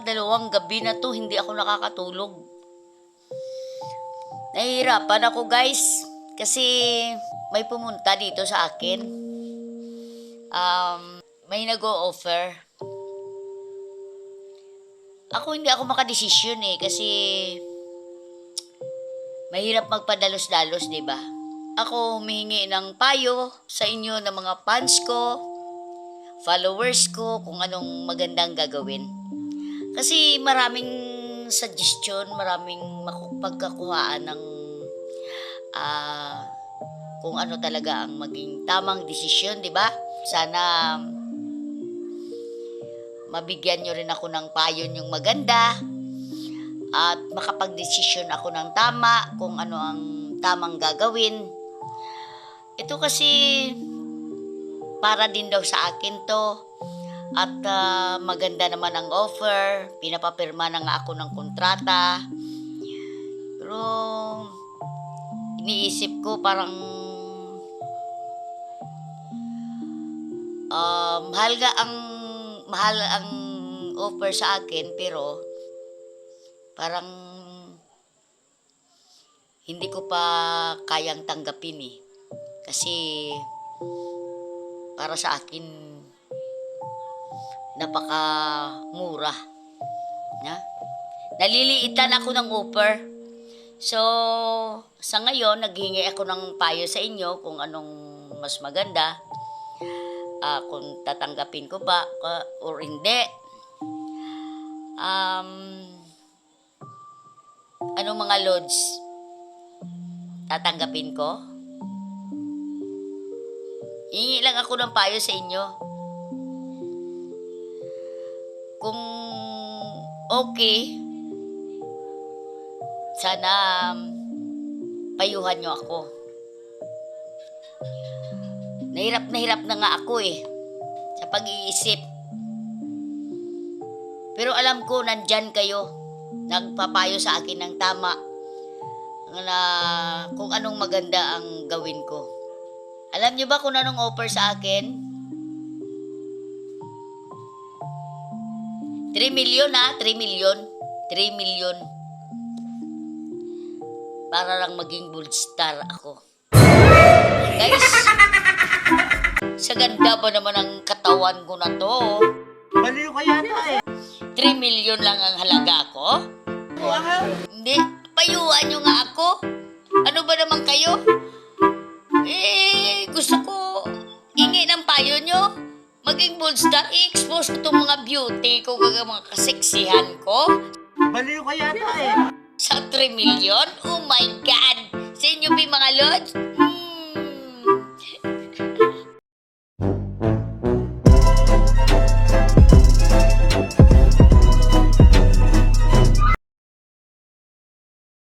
Dalawang gabi na to, hindi ako nakakatulog. Nahihirapan ako guys, kasi may pumunta dito sa akin. May nag-o-offer. Hindi ako makadesisyon kasi mahirap magpadalos-dalos, di ba? Ako humihingi ng payo sa inyo ng mga fans ko, followers ko, kung anong magandang gagawin. Kasi maraming suggestion, maraming pagkakuhaan ng kung ano talaga ang maging tamang desisyon, di ba? Sana mabigyan nyo rin ako ng payo yung maganda at makapag-desisyon ako ng tama kung ano ang tamang gagawin. Ito kasi para din daw sa akin to at maganda naman ang offer. Pinapapirma na nga ako ng kontrata. Pero iniisip ko parang mahal ang offer sa akin, pero parang hindi ko pa kayang tanggapin kasi para sa akin napakamura na. Naliliitan ako ng offer. So sa ngayon naghingi ako ng payo sa inyo kung anong mas maganda, kung tatanggapin ko ba or hindi. Anong mga loads tatanggapin ko? Hingi lang ako ng payo sa inyo. Kung okay, sana payuhan nyo ako. Nahirap na nga ako sa pag-iisip. Pero alam ko nandyan kayo, nagpapayo sa akin ng tama na kung anong maganda ang gawin ko. Alam niyo ba kung anong offer sa akin? 3 million 3 million. 3 million. Para lang maging gold star ako. Guys, sa ganda ba naman ang katawan ko na to? Baliw ka yata 3 million lang ang halaga ko? Wow! Hindi, payuhan nyo nga ako. Ano ba naman kayo? Gusto ko hingi ng payo nyo. Maging bold star, i-expose ko itong mga beauty ko, mga kaseksihan ko. Baliw ka yata Sa 3 million? Oh my God! Sa inyo ba mga lods?